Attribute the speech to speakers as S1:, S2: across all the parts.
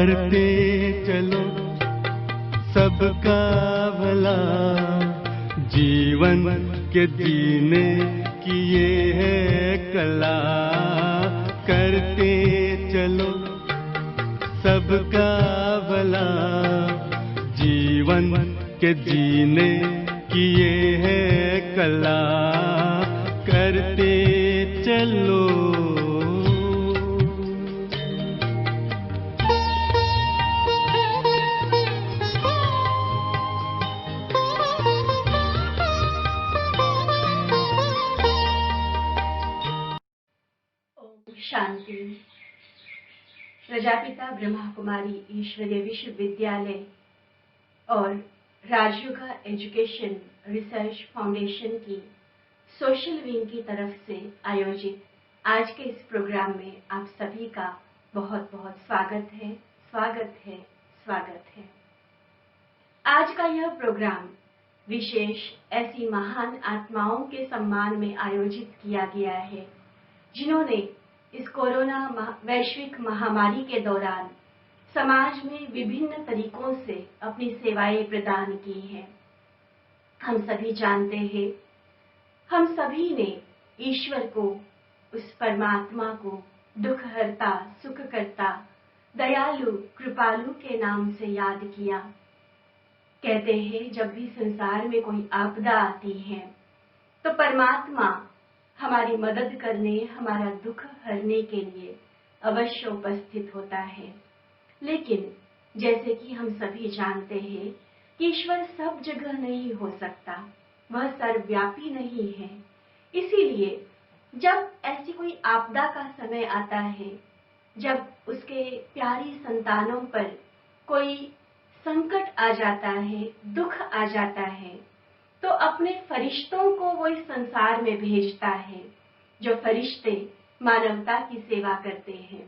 S1: करते चलो सबका भला, जीवन के जीने की ये है कला। करते चलो सबका भला, जीवन के जीने की ये है कला। करते चलो।
S2: शांति। प्रजापिता ब्रह्मा कुमारी ईश्वरीय विश्वविद्यालय और राजयोगा एजुकेशन रिसर्च फाउंडेशन की सोशल विंग की तरफ से आयोजित आज के इस प्रोग्राम में आप सभी का बहुत बहुत स्वागत है, स्वागत है, स्वागत है। आज का यह प्रोग्राम विशेष ऐसी महान आत्माओं के सम्मान में आयोजित किया गया है जिन्होंने इस कोरोना वैश्विक महामारी के दौरान समाज में विभिन्न तरीकों से अपनी सेवाएं प्रदान की हैं। हम सभी जानते हैं, हम सभी ने ईश्वर को, उस परमात्मा को दुखहर्ता, सुखकर्ता, दयालु, कृपालु के नाम से याद किया। कहते हैं जब भी संसार में कोई आपदा आती है तो परमात्मा हमारी मदद करने, हमारा दुख हरने के लिए अवश्य उपस्थित होता है। लेकिन जैसे कि हम सभी जानते हैं कि ईश्वर सब जगह नहीं हो सकता, वह सर्वव्यापी नहीं है। इसीलिए जब ऐसी कोई आपदा का समय आता है, जब उसके प्यारी संतानों पर कोई संकट आ जाता है, दुख आ जाता है, तो अपने फरिश्तों को वो इस संसार में भेजता है, जो फरिश्ते मानवता की सेवा करते हैं।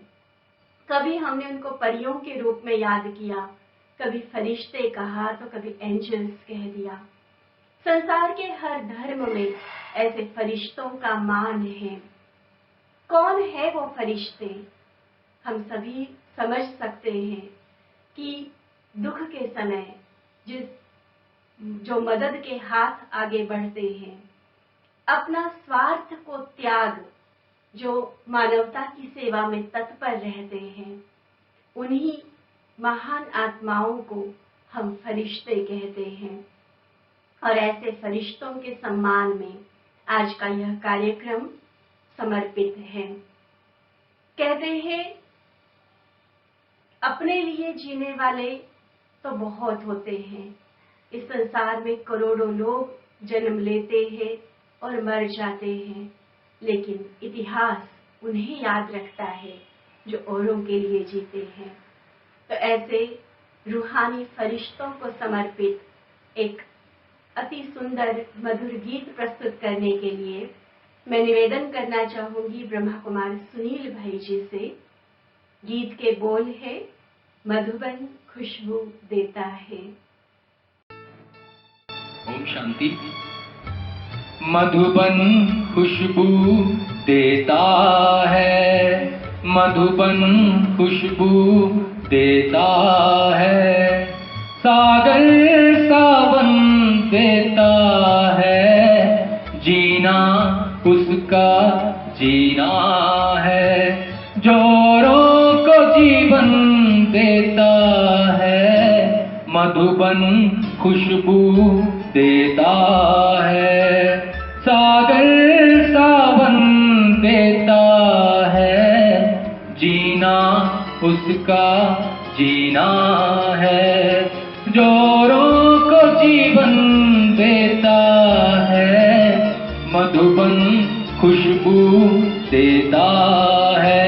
S2: कभी हमने उनको परियों के रूप में याद किया, कभी फरिश्ते कहा तो कभी एंजल्स कह दिया। संसार के हर धर्म में ऐसे फरिश्तों का मान है। कौन है वो फरिश्ते? हम सभी समझ सकते हैं कि दुख के समय जो मदद के हाथ आगे बढ़ते हैं, अपना स्वार्थ को त्याग, जो मानवता की सेवा में तत्पर रहते हैं, उन्हीं महान आत्माओं को हम फरिश्ते कहते हैं। और ऐसे फरिश्तों के सम्मान में आज का यह कार्यक्रम समर्पित है। कहते हैं अपने लिए जीने वाले तो बहुत होते हैं। इस संसार में करोड़ों लोग जन्म लेते हैं और मर जाते हैं, लेकिन इतिहास उन्हें याद रखता है जो औरों के लिए जीते हैं। तो ऐसे रूहानी फरिश्तों को समर्पित एक अति सुंदर मधुर गीत प्रस्तुत करने के लिए मैं निवेदन करना चाहूंगी ब्रह्मा कुमार सुनील भाई जी से। गीत के बोल है, मधुबन खुशबू देता है।
S3: ओम शांति। मधुबन खुशबू देता है, मधुबन खुशबू देता है, सागर सावन देता है, जीना उसका जीना है, जोरों को जीवन देता है, मधुबन खुशबू देता है, सागर सावन देता है, जीना उसका जीना है, जोरों को जीवन देता है, मधुबन खुशबू देता है।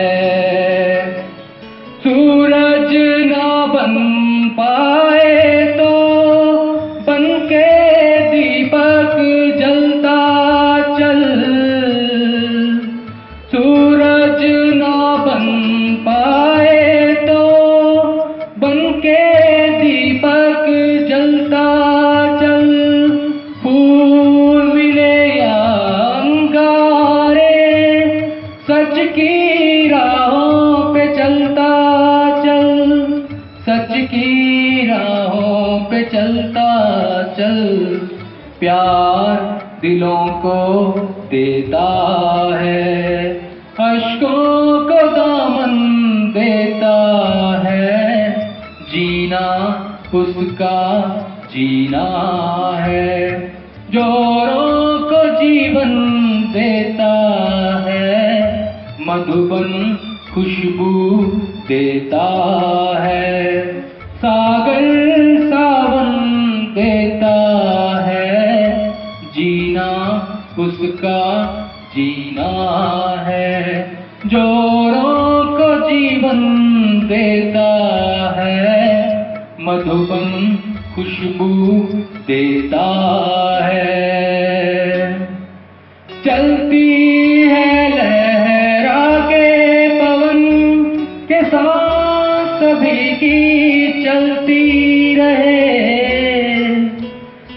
S3: सूरज ना बन पाए तो बन के दीपक जलता चल, सूरज ना बन पाए तो बन के दीपक जलता चल, फूल मिले या अंगारे सच की राहों पे चलता चल, सच की राहों पे चलता चल, प्यार दिलों को देता है, अश्कों को दामन देता है, जीना उसका जीना है, जोरों को जीवन देता है, मधुबन खुशबू देता है, सागर सावन देता है, जीना उसका जीना है, जोरों को जीवन देता है, मधुबन खुशबू देता है। चलती है लहरा के पवन के साथ सभी की चलती रहे,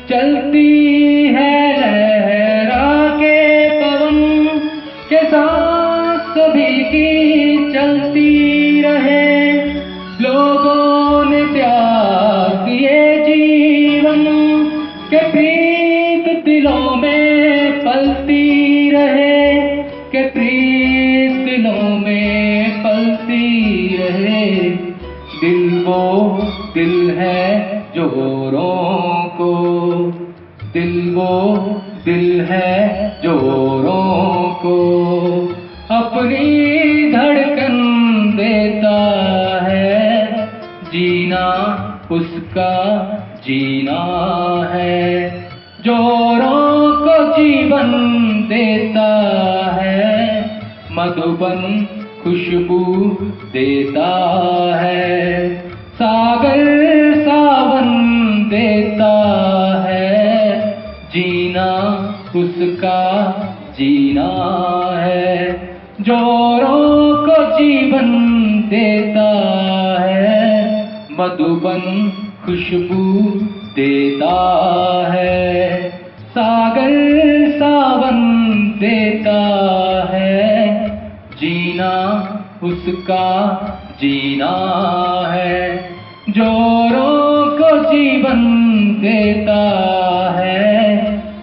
S3: चलती है लहरा के पवन के साथ सभी की चलती रहे, लोगों ने त्याग दिए जीवन के प्रीत दिलों में पलती रहे, के प्रीत दिलों में पलती रहे, दिल वो दिल है जो औरों को, दिल वो दिल है जो औरों को अपनी धड़कन देता है, जीना उसका जीना है, जोरों को जीवन देता है, मधुबन खुशबू देता है, सागर सावन देता है, जीना उसका जीना है, जोरों को जीवन देता है, मधुबन खुशबू देता है, सागर सावन देता है, जीना उसका जीना है, जोरों को जीवन देता है,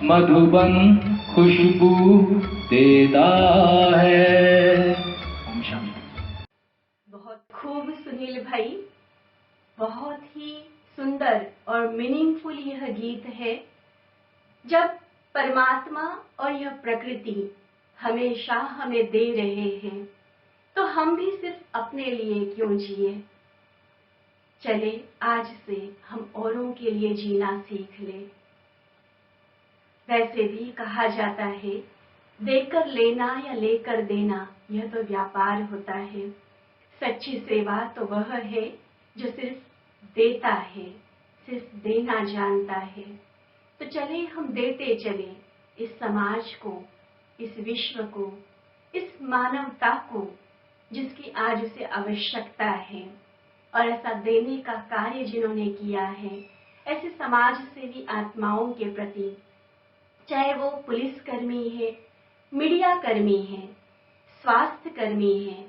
S3: मधुबन खुशबू देता है। ओम शांति।
S2: बहुत खूब सुनील भाई, बहुत ही सुंदर और मीनिंगफुल यह गीत है। जब परमात्मा और यह प्रकृति हमेशा हमें दे रहे हैं, तो हम भी सिर्फ अपने लिए क्यों जिए। चले आज से हम औरों के लिए जीना सीख ले। वैसे भी कहा जाता है, देकर लेना या लेकर देना यह तो व्यापार होता है। सच्ची सेवा तो वह है जो सिर्फ देता है, सिर्फ देना जानता है। तो चले हम देते चले इस समाज को, इस विश्व को, इस मानवता को जिसकी आज उसे आवश्यकता है। और ऐसा देने का कार्य जिन्होंने किया है, ऐसे समाज सेवी आत्माओं के प्रति, चाहे वो पुलिसकर्मी है, मीडिया कर्मी है, स्वास्थ्य कर्मी है,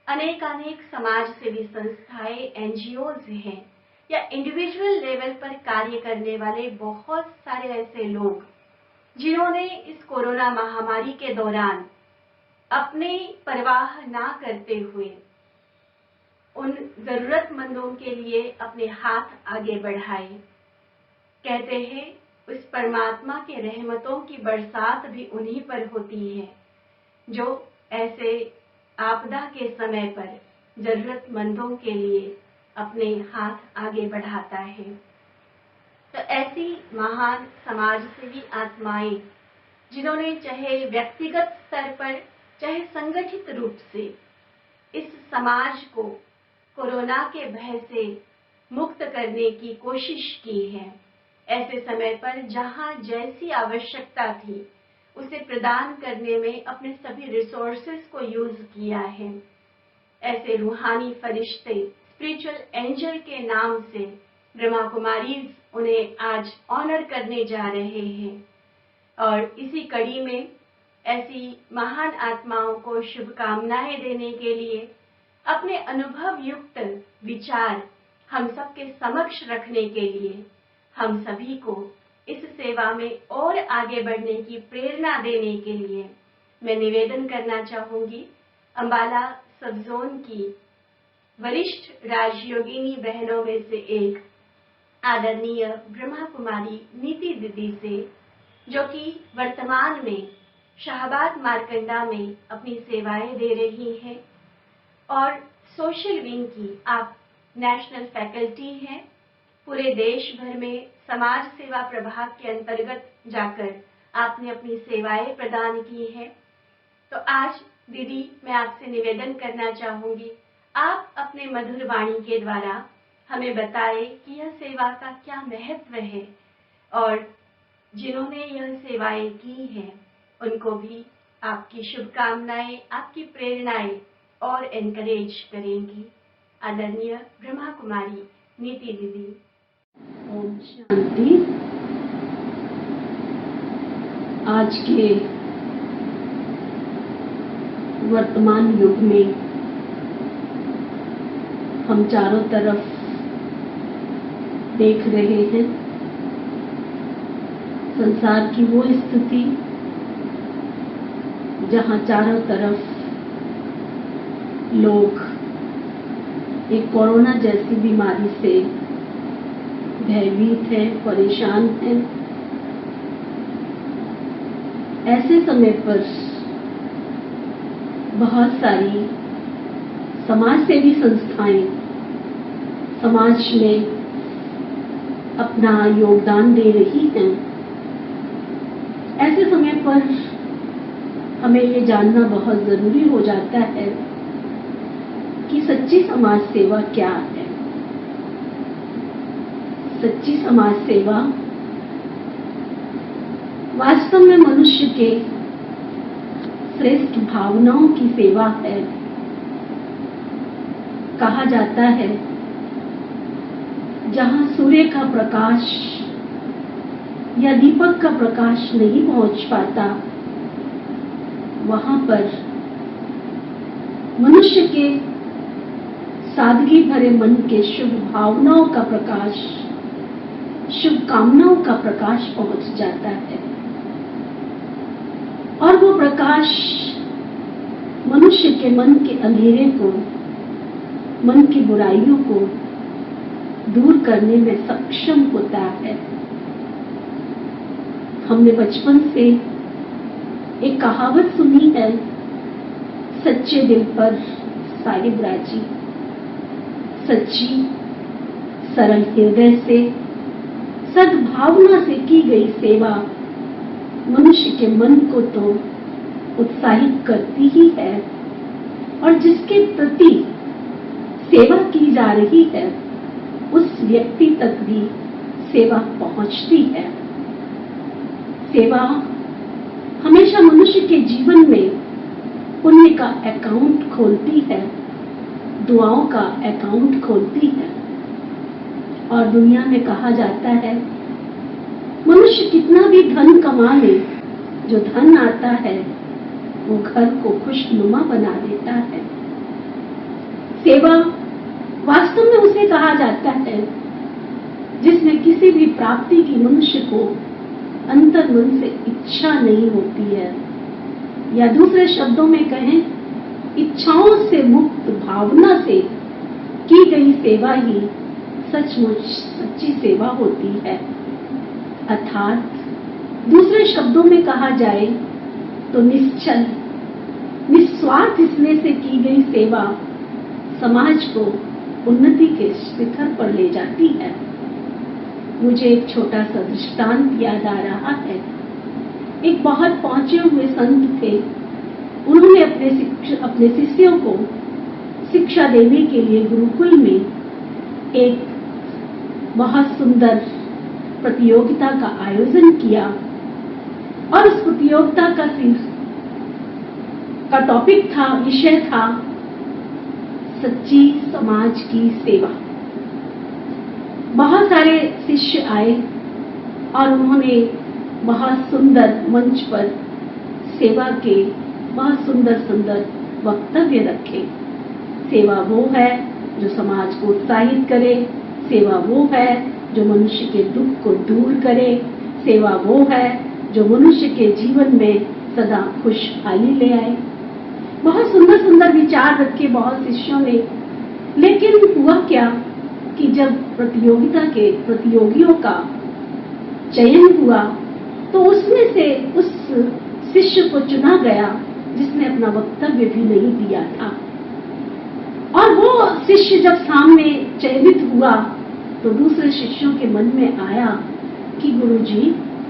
S2: अनेक समाज सेवी संस्थाएं, एनजीओज हैं, या इंडिविजुअल लेवल पर कार्य करने वाले बहुत सारे ऐसे लोग जिन्होंने इस कोरोना महामारी के दौरान अपनी परवाह ना करते हुए उन जरूरतमंदों के लिए अपने हाथ आगे बढ़ाए। कहते हैं उस परमात्मा के रहमतों की बरसात भी उन्हीं पर होती है जो ऐसे आपदा के समय पर जरूरतमंदों के लिए अपने हाथ आगे बढ़ाता है। तो ऐसी महान समाज सेवी आत्माएं जिन्होंने चाहे व्यक्तिगत स्तर पर चाहे संगठित रूप से इस समाज को कोरोना के भय से मुक्त करने की कोशिश की है, ऐसे समय पर जहां जैसी आवश्यकता थी उसे प्रदान करने में अपने सभी रिसोर्सेज को यूज किया है। ऐसे रूहानी फरिश्ते, स्पिरिचुअल एंजल के नाम से ब्रह्मा कुमारीज उन्हें आज ऑनर करने जा रहे हैं। और इसी कड़ी में ऐसी महान आत्माओं को शुभकामनाएं देने के लिए अपने अनुभव युक्त विचार हम सबके समक्ष रखने के लिए हम सभी को इस सेवा में और आगे बढ़ने की प्रेरणा देने के लिए मैं निवेदन करना चाहूंगी अंबाला सब जोन की वरिष्ठ राजयोगिनी बहनों में से एक आदरणीय ब्रह्मा कुमारी नीति दीदी से, जो कि वर्तमान में शाहबाद मारकंडा में अपनी सेवाएं दे रही हैं और सोशल विंग की आप नेशनल फैकल्टी हैं। पूरे देश भर में समाज सेवा प्रभाग के अंतर्गत जाकर आपने अपनी सेवाएं प्रदान की हैं। तो आज दीदी मैं आपसे निवेदन करना चाहूंगी, आप अपने मधुर वाणी के द्वारा हमें बताएं कि यह सेवा का क्या महत्व है और जिन्होंने यह सेवाएं की हैं उनको भी आपकी शुभकामनाएं, आपकी प्रेरणाएं और एनकरेज करेंगी। आदरणीय ब्रह्मा कुमारी नीति दीदी।
S4: ओम शांति। आज के वर्तमान युग में हम चारों तरफ देख रहे हैं संसार की वो स्थिति जहां चारों तरफ लोग एक कोरोना जैसी बीमारी से भयभीत है, परेशान है। ऐसे समय पर बहुत सारी समाज सेवी संस्थाएं समाज में अपना योगदान दे रही हैं। ऐसे समय पर हमें ये जानना बहुत जरूरी हो जाता है कि सच्ची समाज सेवा क्या है। सच्ची समाज सेवा वास्तव में मनुष्य के श्रेष्ठ भावनाओं की सेवा है। कहा जाता है जहां सूर्य का प्रकाश या दीपक का प्रकाश नहीं पहुंच पाता, वहां पर मनुष्य के सादगी भरे मन के शुभ भावनाओं का प्रकाश, शुभकामनाओं का प्रकाश पहुंच जाता है और वो प्रकाश मनुष्य के मन के अंधेरे को, मन की बुराइयों को दूर करने में सक्षम होता है। हमने बचपन से एक कहावत सुनी है, सच्चे दिल पर साहिब राजी। सच्ची सरल हृदय से, सद्भावना से की गई सेवा मनुष्य के मन को तो उत्साहित करती ही है और जिसके प्रति सेवा की जा रही है उस व्यक्ति तक भी सेवा पहुंचती है। सेवा हमेशा मनुष्य के जीवन में पुण्य का अकाउंट खोलती है, दुआओं का अकाउंट खोलती है। और दुनिया में कहा जाता है मनुष्य कितना भी धन कमा ले, जो धन आता है वो घर को खुशनुमा बना देता है। सेवा वास्तव में उसे कहा जाता है जिसमें किसी भी प्राप्ति की मनुष्य को अंतर मन से इच्छा नहीं होती है, या दूसरे शब्दों में कहें इच्छाओं से मुक्त भावना से की गई सेवा ही सचमुच सच्ची सेवा होती है। अर्थात दूसरे शब्दों में कहा जाए तो निश्चल निस्वार्थ स्नेह से की गई सेवा समाज को उन्नति के शिखर पर ले जाती है। मुझे एक छोटा सा दृष्टांत याद आ रहा है। एक बहुत पहुंचे हुए संत थे, उन्होंने अपने शिष्यों को शिक्षा देने के लिए गुरुकुल में एक बहुत सुंदर प्रतियोगिता का आयोजन किया और उस प्रतियोगिता का टॉपिक था, विषय था सच्ची समाज की सेवा। बहुत सारे शिष्य आए और उन्होंने बहुत सुंदर मंच पर सेवा के बहुत सुंदर सुंदर वक्तव्य रखे। सेवा वो है जो समाज को उत्साहित करे, सेवा वो है जो मनुष्य के दुख को दूर करे, सेवा वो है जो मनुष्य के जीवन में सदा खुशहाली ले आए। बहुत सुंदर सुंदर विचार रखे बहुत शिष्यों ने, लेकिन हुआ क्या कि जब प्रतियोगिता के प्रतियोगियों का चयन हुआ तो उसमें से उस शिष्य को चुना गया जिसने अपना वक्तव्य भी नहीं दिया था। और वो शिष्य जब सामने चयनित हुआ तो दूसरे शिष्यों के मन में आया कि गुरुजी,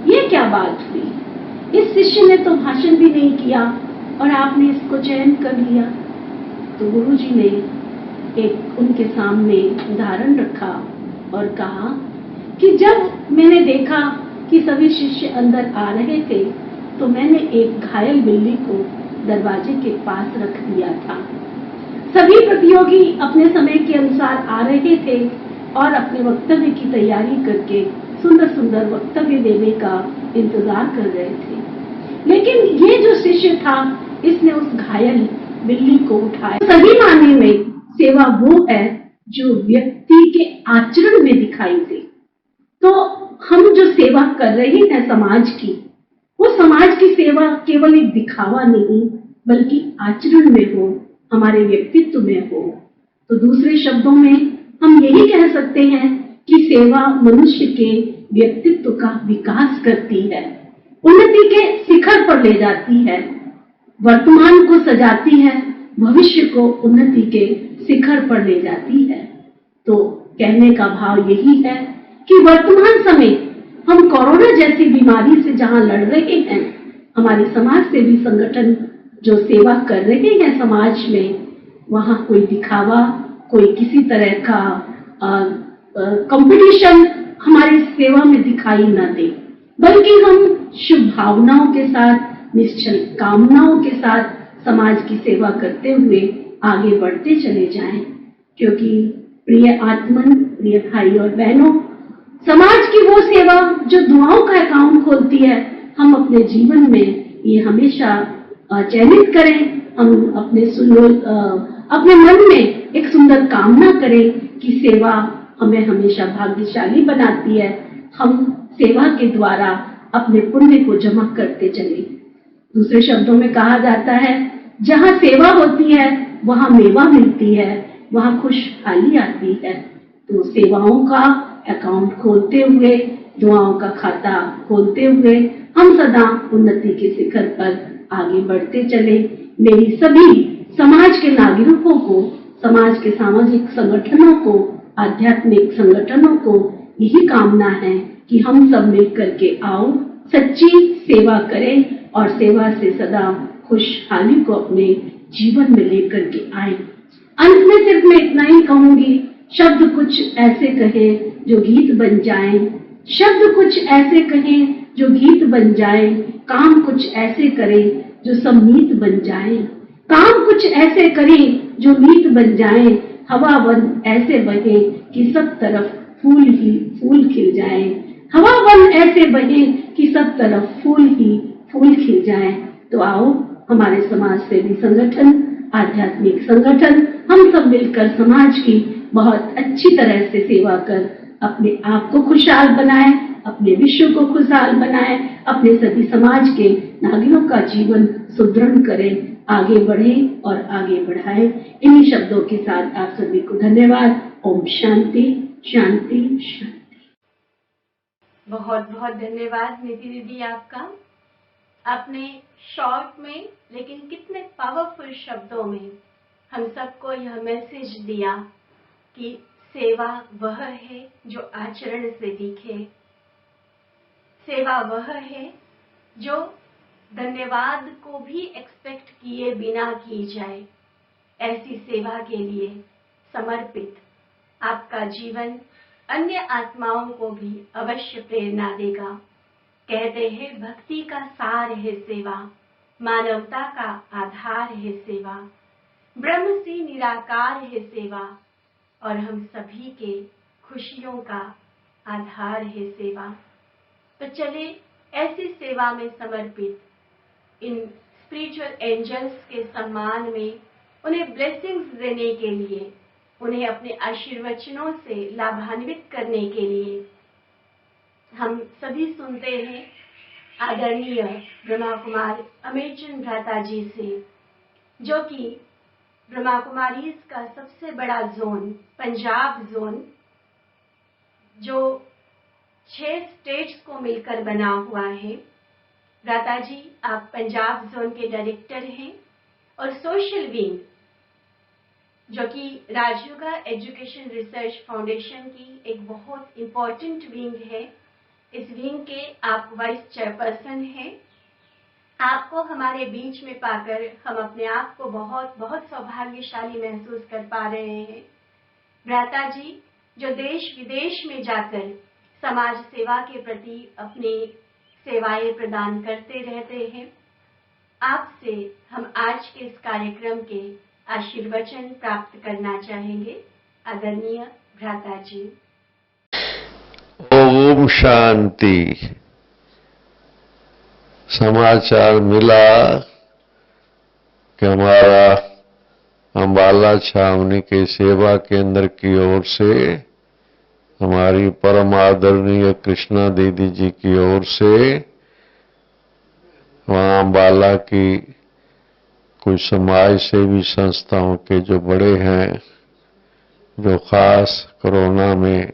S4: ये क्या बात हुई? इस शिष्य ने तो भाषण भी नहीं किया और आपने इसको चयन कर लिया। तो गुरुजी ने एक उनके सामने उदाहरण रखा और कहा कि जब मैंने देखा कि सभी शिष्य अंदर आ रहे थे तो मैंने एक घायल बिल्ली को दरवाजे के पास रख दिया था। सभी प्रतियोगी अपने समय के अनुसार आ रहे थे और अपने वक्तव्य की तैयारी करके सुंदर सुंदर वक्तव्य देने का इंतजार कर रहे थे, लेकिन ये जो शिष्य था इसने उस घायल बिल्ली को उठाया। सही मायने में सेवा वो है जो व्यक्ति के आचरण में दिखाई दे। तो हम जो सेवा कर रहे हैं समाज की, वो समाज की सेवा केवल एक दिखावा नहीं बल्कि आचरण में हो, हमारे व्यक्तित्व में हो। तो दूसरे शब्दों में हम यही कह सकते हैं कि सेवा मनुष्य के व्यक्तित्व का विकास करती है, उन्नति के शिखर पर ले जाती है, वर्तमान को सजाती है, भविष्य को उन्नति के शिखर पर ले जाती है। तो कहने का भाव यही है कि वर्तमान समय हम कोरोना जैसी बीमारी से जहां लड़ रहे हैं, हमारे समाज सेवी संगठन जो सेवा कर रहे हैं समाज में, वहां कोई दिखावा, कोई किसी तरह का कंपटीशन हमारी सेवा में दिखाई ना दे, बल्कि हम शुभ भावनाओं के साथ, निश्चल कामनाओं के साथ समाज की सेवा करते हुए आगे बढ़ते चले जाएं। क्योंकि प्रिय आत्मन, प्रिय भाई और बहनों, समाज की वो सेवा जो दुआओं का अकाउंट खोलती है, हम अपने जीवन में ये हमेशा चयनित करें। हम अपने मन में एक सुंदर कामना करें कि सेवा हमें हमेशा भाग्यशाली बनाती है। हम सेवा के द्वारा अपने पुण्य को जमा करते चले। दूसरे शब्दों में कहा जाता है, जहां सेवा होती है वहां मेवा मिलती है, वहां खुशहाली आती है। तो सेवाओं का अकाउंट खोलते हुए, दुआओं का खाता खोलते हुए हम सदा उन्नति के शिखर पर आगे बढ़ते चले। मेरी सभी समाज के नागरिकों को, समाज के सामाजिक संगठनों को, आध्यात्मिक संगठनों को यही कामना है कि हम सब मिलकर के आओ, सच्ची सेवा करें और सेवा से सदा खुशहाली को अपने जीवन में लेकर के आए। अंत में सिर्फ मैं इतना ही कहूंगी, शब्द कुछ ऐसे कहें जो गीत बन जाएं, शब्द कुछ ऐसे कहें जो गीत बन जाएं, काम कुछ ऐसे करें जो सम्मीत बन जाएं, काम कुछ ऐसे करें जो मीत बन जाएं, हवा वन ऐसे बहे कि सब तरफ फूल ही फूल खिल जाएं, हवा वन ऐसे बहे कि सब तरफ फूल ही फूल खिल जाएं। तो आओ, हमारे समाज सेवी संगठन, आध्यात्मिक संगठन, हम सब मिलकर समाज की बहुत अच्छी तरह से सेवा कर अपने आप को खुशहाल बनाएं, अपने विश्व को खुशहाल बनाएं, अपने सभी समाज के नागरिकों का जीवन सुदृढ़ करें, आगे बढ़ें और आगे बढ़ाएं। इन्हीं शब्दों के साथ आप सभी को धन्यवाद। ओम शांति शांति शांति।
S2: बहुत बहुत धन्यवाद निधि दीदी आपका। आपने शॉर्ट में लेकिन कितने पावरफुल शब्दों में हम सबको यह मैसेज दिया कि सेवा वह है जो आचरण से दिखे, सेवा वह है जो धन्यवाद को भी एक्सपेक्ट किए बिना की जाए। ऐसी सेवा के लिए समर्पित आपका जीवन अन्य आत्माओं को भी अवश्य प्रेरणा देगा। कहते हैं, भक्ति का सार है सेवा, मानवता का आधार है सेवा, ब्रह्म से निराकार है सेवा और हम सभी के खुशियों का आधार है सेवा। तो चले ऐसी सेवा में समर्पित इन स्पिरिचुअल एंजल्स के सम्मान में, उन्हें ब्लेसिंग्स देने के लिए उन्हें अपने आशीर्वचनों से लाभान्वित करने के लिए हम सभी सुनते हैं आदरणीय ब्रह्मा कुमार अमेरचंद भ्राता जी से, जो कि ब्रह्मा कुमारीज का सबसे बड़ा जोन, पंजाब जोन, जो 6 स्टेट्स को मिलकर बना हुआ है। भ्राता जी, आप पंजाब जोन के डायरेक्टर हैं और सोशल विंग, जो कि राजयोगा एजुकेशन रिसर्च फाउंडेशन की एक बहुत इम्पोर्टेंट विंग है, इस विंग के आप वाइस चेयरपर्सन हैं। आपको हमारे बीच में पाकर हम अपने आप को बहुत बहुत सौभाग्यशाली महसूस कर पा रहे हैं। भ्राता जी, जो देश विदेश में जाकर समाज सेवा के प्रति अपनी सेवाएं प्रदान करते रहते हैं, आपसे हम आज के इस कार्यक्रम के आशीर्वचन प्राप्त करना चाहेंगे। आदरणीय भ्राता जी।
S5: ओम शांति। समाचार मिला कि हमारा अम्बाला छावनी के सेवा केंद्र की ओर से, हमारी परम आदरणीय कृष्णा दीदी जी की ओर से, वहाँ अम्बाला की कुछ समाज सेवी संस्थाओं के जो बड़े हैं, जो खास कोरोना में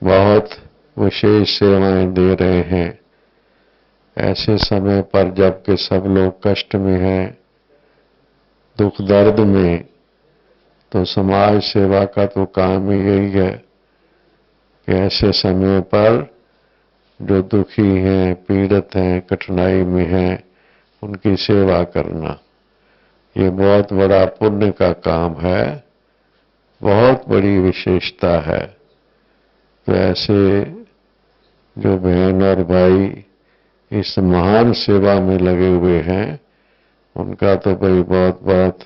S5: बहुत विशेष सेवाएं दे रहे हैं, ऐसे समय पर जबकि सब लोग कष्ट में हैं, दुख दर्द में, तो समाज सेवा का तो काम ही यही है कि ऐसे समय पर जो दुखी हैं, पीड़ित हैं, कठिनाई में हैं, उनकी सेवा करना, ये बहुत बड़ा पुण्य का काम है, बहुत बड़ी विशेषता है। तो ऐसे जो बहन और भाई इस महान सेवा में लगे हुए हैं, उनका तो भाई बहुत बहुत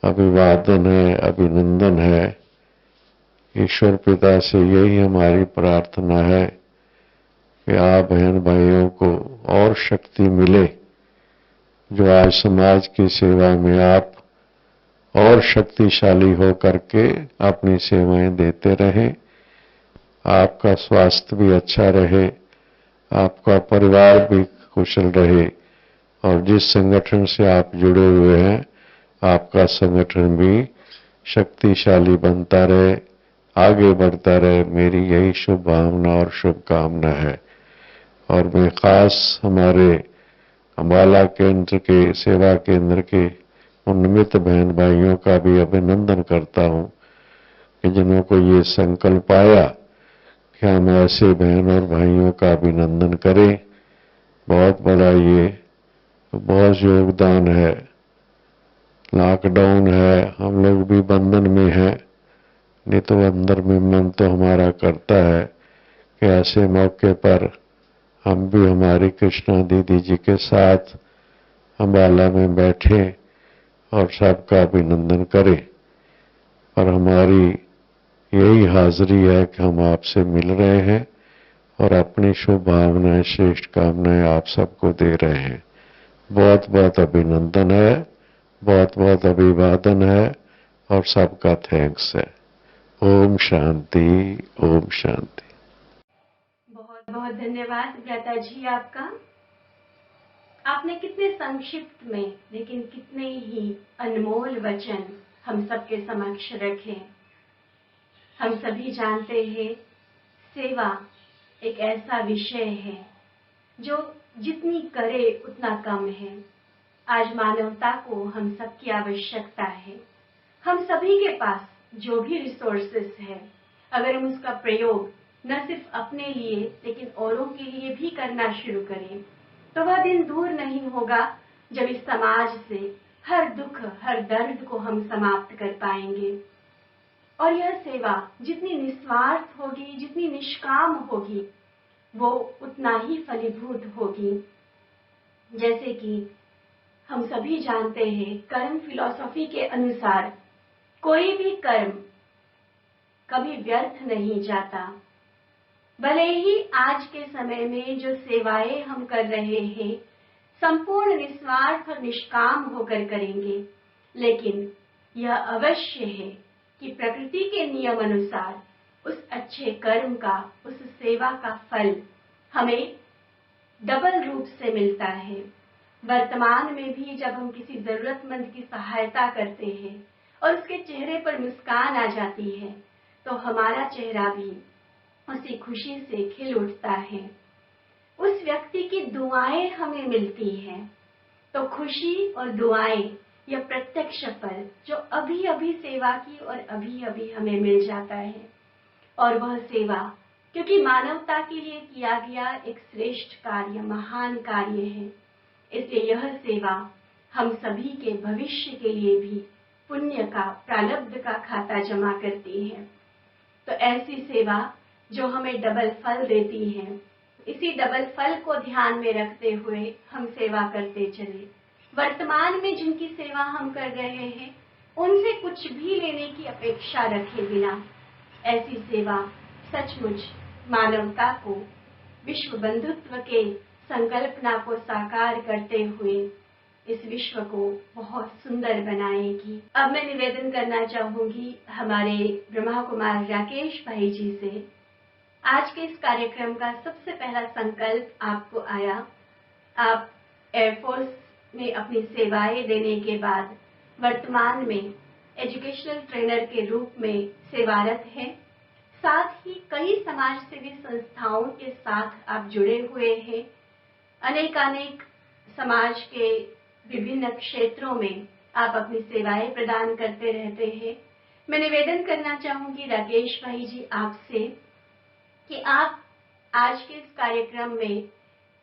S5: अभिवादन है, अभिनंदन है। ईश्वर पिता से यही हमारी प्रार्थना है कि आप बहन भाइयों को और शक्ति मिले, जो आज समाज की सेवा में आप और शक्तिशाली हो करके अपनी सेवाएं देते रहें। आपका स्वास्थ्य भी अच्छा रहे, आपका परिवार भी कुशल रहे, और जिस संगठन से आप जुड़े हुए हैं, आपका संगठन भी शक्तिशाली बनता रहे, आगे बढ़ता रहे। मेरी यही शुभ भावना और शुभकामना है। और मैं खास हमारे अम्बाला केंद्र के, सेवा केंद्र के उन्नमित बहन भाइयों का भी अभिनंदन करता हूँ कि जिन्होंने ये संकल्प आया कि हम ऐसे बहन और भाइयों का अभिनंदन करें। बहुत बड़ा ये बहुत योगदान है। लॉकडाउन है, हम लोग भी बंधन में हैं, नहीं तो अंदर में मन तो हमारा करता है कि ऐसे मौके पर हम भी हमारी कृष्णा दीदी जी के साथ अम्बाला में बैठे और सबका अभिनंदन करें। और हमारी यही हाजिरी है कि हम आपसे मिल रहे हैं और अपनी शुभ भावनाएं, श्रेष्ठ कामनाएं आप सबको दे रहे हैं। बहुत बहुत अभिनंदन है, बहुत बहुत अभिवादन है और सबका थैंक्स है। ओम शांति, ओम शांति।
S2: बहुत बहुत धन्यवाद भ्राता जी आपका। आपने कितने संक्षिप्त में लेकिन कितने ही अनमोल वचन हम सबके समक्ष रखे। हम सभी जानते हैं, सेवा एक ऐसा विषय है जो जितनी करे उतना कम है। आज मानवता को हम सबकी आवश्यकता है। हम सभी के पास जो भी रिसोर्सेस है, अगर हम उसका प्रयोग न सिर्फ अपने लिए लेकिन औरों के लिए भी करना शुरू करें, तो वह दिन दूर नहीं होगा जब इस समाज से हर दुख, हर दर्द को हम समाप्त कर पाएंगे। और यह सेवा जितनी निस्वार्थ होगी, जितनी निष्काम होगी, वो उतना ही फलीभूत होगी। जैसे कि हम सभी जानते हैं, कर्म फिलॉसफी के अनुसार कोई भी कर्म कभी व्यर्थ नहीं जाता। भले ही आज के समय में जो सेवाएं हम कर रहे हैं संपूर्ण निस्वार्थ और निष्काम होकर करेंगे, लेकिन यह अवश्य है कि प्रकृति के नियम अनुसार उस अच्छे कर्म का, उस सेवा का फल हमें डबल रूप से मिलता है। वर्तमान में भी जब हम किसी जरूरतमंद की सहायता करते हैं और उसके चेहरे पर मुस्कान आ जाती है, तो हमारा चेहरा भी उसी खुशी से खिल उठता है। उस व्यक्ति की दुआएं हमें मिलती हैं, तो खुशी और दुआएं, यह प्रत्यक्ष फल जो अभी अभी सेवा की और अभी अभी हमें मिल जाता है। और वह सेवा क्योंकि मानवता के लिए किया गया एक श्रेष्ठ कार्य, महान कार्य है, इसलिए यह सेवा हम सभी के भविष्य के लिए भी पुण्य का, प्रारब्ध का खाता जमा करती है। तो ऐसी सेवा जो हमें डबल फल देती है, इसी डबल फल को ध्यान में रखते हुए हम सेवा करते चले। वर्तमान में जिनकी सेवा हम कर रहे हैं, उनसे कुछ भी लेने की अपेक्षा रखे बिना ऐसी सेवा सचमुच मानवता को, विश्व बंधुत्व के संकल्पना को साकार करते हुए इस विश्व को बहुत सुंदर बनाएगी। अब मैं निवेदन करना चाहूंगी हमारे ब्रह्मा कुमार राकेश भाई जी से। आज के इस कार्यक्रम का सबसे पहला संकल्प आपको आया, आप एयरफोर्स में अपनी सेवाएं देने के बाद वर्तमान में एजुकेशनल ट्रेनर के रूप में सेवारत हैं। साथ ही कई समाज सेवी संस्थाओं के साथ आप जुड़े हुए हैं। अनेकानेक समाज के विभिन्न क्षेत्रों में आप अपनी सेवाएं प्रदान करते रहते हैं। मैं निवेदन करना चाहूंगी राकेश भाई जी आपसे कि आप आज के इस कार्यक्रम में,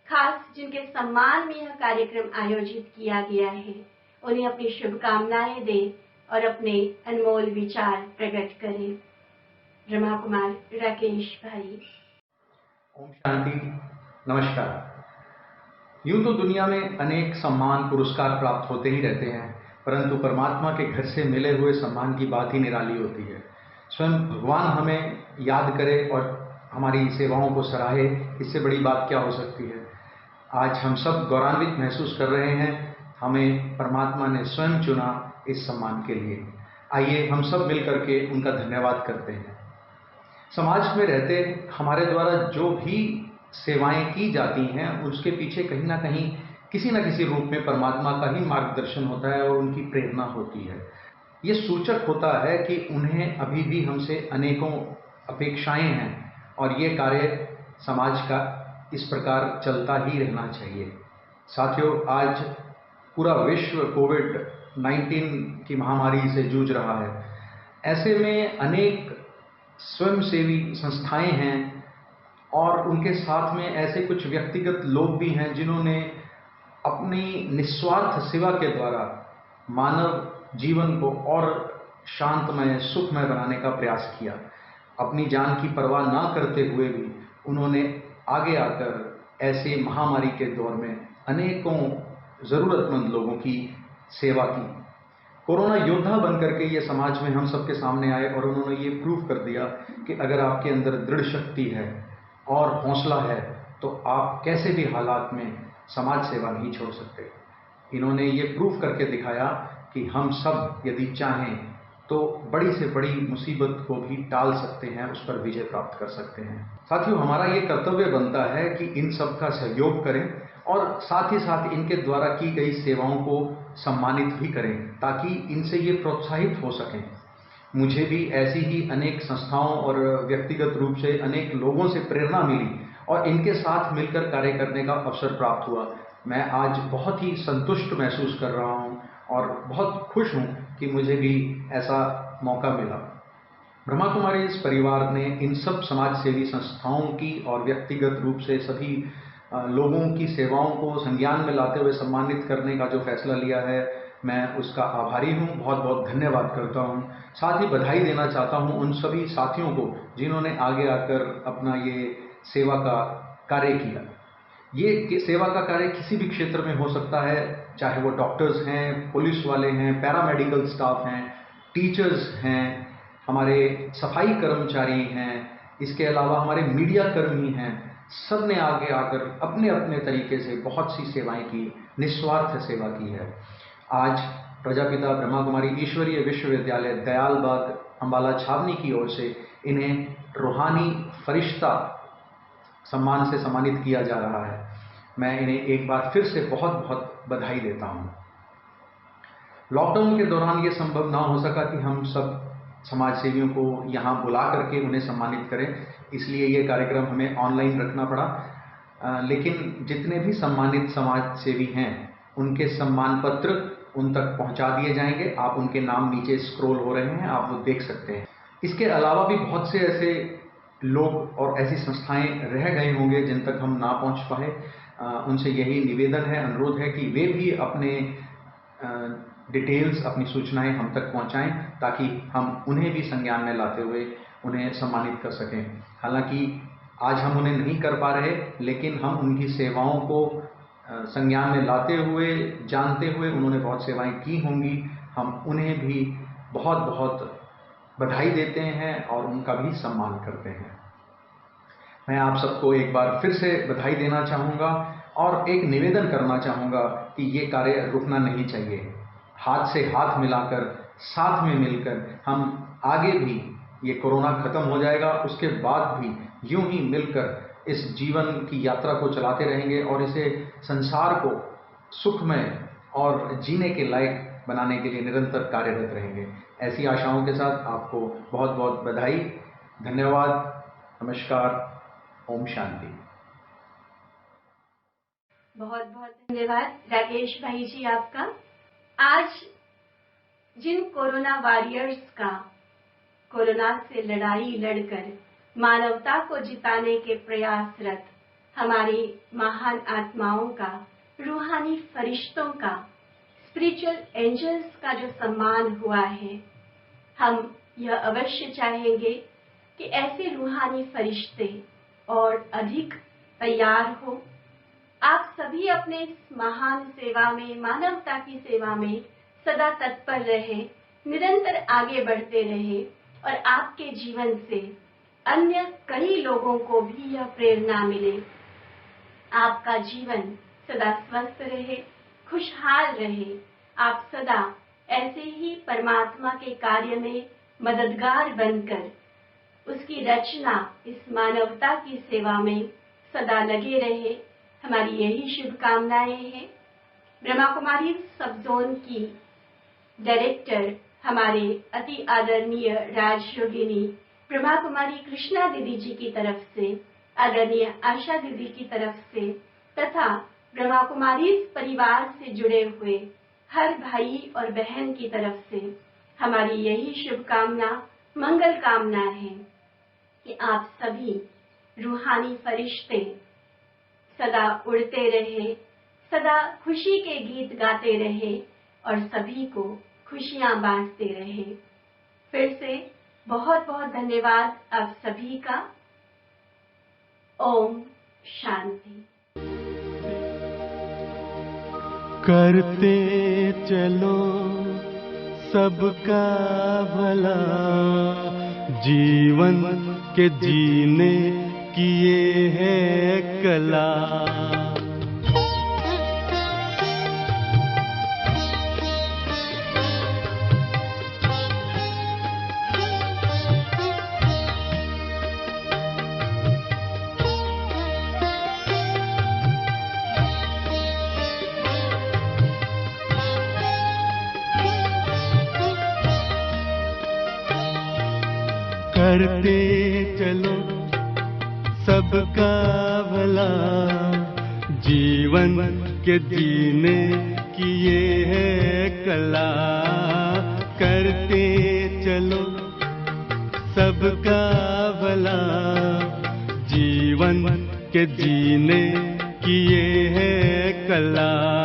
S2: खास जिनके सम्मान में यह कार्यक्रम आयोजित किया गया है, उन्हें अपनी शुभकामनाएं दें और अपने अनमोल विचार प्रकट करें। ब्रह्मा कुमार राकेश भाई।
S6: ओम शांति, नमस्कार। यूं तो दुनिया में अनेक सम्मान, पुरस्कार प्राप्त होते ही रहते हैं, परंतु परमात्मा के घर से मिले हुए सम्मान की बात ही निराली होती है। स्वयं भगवान हमें याद करे और हमारी सेवाओं को सराहे, इससे बड़ी बात क्या हो सकती है। आज हम सब गौरवान्वित महसूस कर रहे हैं, हमें परमात्मा ने स्वयं चुना इस सम्मान के लिए। आइए हम सब मिलकर के उनका धन्यवाद करते हैं। समाज में रहते हमारे द्वारा जो भी सेवाएं की जाती हैं, उसके पीछे कहीं ना कहीं किसी न किसी रूप में परमात्मा का ही मार्गदर्शन होता है और उनकी प्रेरणा होती है। ये सूचक होता है कि उन्हें अभी भी हमसे अनेकों अपेक्षाएं हैं और ये कार्य समाज का इस प्रकार चलता ही रहना चाहिए। साथियों, आज पूरा विश्व कोविड-19 की महामारी से जूझ रहा है। ऐसे में अनेक स्वयंसेवी संस्थाएं हैं और उनके साथ में ऐसे कुछ व्यक्तिगत लोग भी हैं जिन्होंने अपनी निस्वार्थ सेवा के द्वारा मानव जीवन को और शांतमय, सुखमय बनाने का प्रयास किया। अपनी जान की परवाह ना करते हुए भी उन्होंने आगे आकर ऐसे महामारी के दौर में अनेकों जरूरतमंद लोगों की सेवा की। कोरोना योद्धा बनकर के ये समाज में हम सबके सामने आए और उन्होंने ये प्रूव कर दिया कि अगर आपके अंदर दृढ़ शक्ति है और हौसला है, तो आप कैसे भी हालात में समाज सेवा नहीं छोड़ सकते। इन्होंने ये प्रूव करके दिखाया कि हम सब यदि चाहें तो बड़ी से बड़ी मुसीबत को भी टाल सकते हैं, उस पर विजय प्राप्त कर सकते हैं। साथियों, हमारा ये कर्तव्य बनता है कि इन सब का सहयोग करें और साथ ही साथ इनके द्वारा की गई सेवाओं को सम्मानित भी करें, ताकि इनसे ये प्रोत्साहित हो सकें। मुझे भी ऐसी ही अनेक संस्थाओं और व्यक्तिगत रूप से अनेक लोगों से प्रेरणा मिली और इनके साथ मिलकर कार्य करने का अवसर प्राप्त हुआ। मैं आज बहुत ही संतुष्ट महसूस कर रहा हूँ और बहुत खुश हूँ कि मुझे भी ऐसा मौका मिला। ब्रह्मा कुमारी इस परिवार ने इन सब समाज सेवी संस्थाओं की और व्यक्तिगत रूप से सभी लोगों की सेवाओं को संज्ञान में लाते हुए सम्मानित करने का जो फैसला लिया है, मैं उसका आभारी हूँ, बहुत बहुत धन्यवाद करता हूँ। साथ ही बधाई देना चाहता हूँ उन सभी साथियों को जिन्होंने आगे आकर अपना ये सेवा का कार्य किया। ये सेवा का कार्य किसी भी क्षेत्र में हो सकता है, चाहे वो डॉक्टर्स हैं, पुलिस वाले हैं, पैरामेडिकल स्टाफ हैं, टीचर्स हैं, हमारे सफाई कर्मचारी हैं, इसके अलावा हमारे मीडिया कर्मी हैं। सब ने आगे आकर अपने अपने तरीके से बहुत सी सेवाएं की, निस्वार्थ सेवा की है। आज प्रजापिता ब्रह्मा कुमारी ईश्वरीय विश्वविद्यालय दयालबाग अंबाला छावनी की ओर से इन्हें रूहानी फरिश्ता सम्मान से सम्मानित किया जा रहा है। मैं इन्हें एक बार फिर से बहुत बहुत बधाई देता हूँ। लॉकडाउन के दौरान ये संभव ना हो सका कि हम सब समाज सेवियों को यहाँ बुला करके उन्हें सम्मानित करें, इसलिए ये कार्यक्रम हमें ऑनलाइन रखना पड़ा। लेकिन जितने भी सम्मानित समाज सेवी हैं उनके सम्मान पत्र उन तक पहुँचा दिए जाएंगे। आप उनके नाम नीचे स्क्रॉल हो रहे हैं, आप वो देख सकते हैं। इसके अलावा भी बहुत से ऐसे लोग और ऐसी संस्थाएं रह गए होंगे जिन तक हम ना पहुँच पाए। उनसे यही निवेदन है, अनुरोध है कि वे भी अपने डिटेल्स, अपनी सूचनाएं हम तक पहुंचाएं ताकि हम उन्हें भी संज्ञान में लाते हुए उन्हें सम्मानित कर सकें। हालांकि आज हम उन्हें नहीं कर पा रहे, लेकिन हम उनकी सेवाओं को संज्ञान में लाते हुए, जानते हुए उन्होंने बहुत सेवाएं की होंगी, हम उन्हें भी बहुत बहुत बधाई देते हैं और उनका भी सम्मान करते हैं। मैं आप सबको एक बार फिर से बधाई देना चाहूँगा और एक निवेदन करना चाहूँगा कि ये कार्य रुकना नहीं चाहिए। हाथ से हाथ मिलाकर, साथ में मिलकर हम आगे भी, ये कोरोना खत्म हो जाएगा उसके बाद भी यूं ही मिलकर इस जीवन की यात्रा को चलाते रहेंगे और इसे संसार को सुखमय और जीने के लायक बनाने के लिए निरंतर कार्यरत रहेंगे। ऐसी आशाओं के साथ आपको बहुत बहुत बधाई, धन्यवाद, नमस्कार, ओम शांति।
S2: बहुत बहुत धन्यवाद राकेश भाई जी आपका। आज जिन कोरोना वॉरियर्स का कोरोना से लड़ाई लड़कर मानवता को जिताने के प्रयासरत हमारी महान आत्माओं का, रूहानी फरिश्तों का, स्पिरिचुअल एंजल्स का जो सम्मान हुआ है, हम यह अवश्य चाहेंगे कि ऐसे रूहानी फरिश्ते और अधिक तैयार हो। आप सभी अपने इस महान सेवा में, मानवता की सेवा में सदा तत्पर रहे, निरंतर आगे बढ़ते रहे और आपके जीवन से अन्य कई लोगों को भी यह प्रेरणा मिले। आपका जीवन सदा स्वस्थ रहे, खुशहाल रहे। आप सदा ऐसे ही परमात्मा के कार्य में मददगार बनकर उसकी रचना, इस मानवता की सेवा में सदा लगे रहे। हमारी यही शुभकामनाएं हैं। ब्रह्मा कुमारी सब जोन की डायरेक्टर हमारे अति आदरणीय राजयोगिनी ब्रह्मा कुमारी कृष्णा दीदी जी की तरफ से, आदरणीय आशा दीदी की तरफ से तथा ब्रह्मा कुमारी परिवार से जुड़े हुए हर भाई और बहन की तरफ से हमारी यही शुभकामना, मंगल कामना है कि आप सभी रूहानी फरिश्ते सदा उड़ते रहे, सदा खुशी के गीत गाते रहे और सभी को खुशियां बांटते रहे। फिर से बहुत बहुत धन्यवाद आप सभी का। ओम शांति।
S1: करते चलो सबका भला, जीवन के जीने की ये है कला। करते चलो सबका भला, जीवन के जीने की ये है कला। करते चलो सबका भला, जीवन के जीने की ये है कला।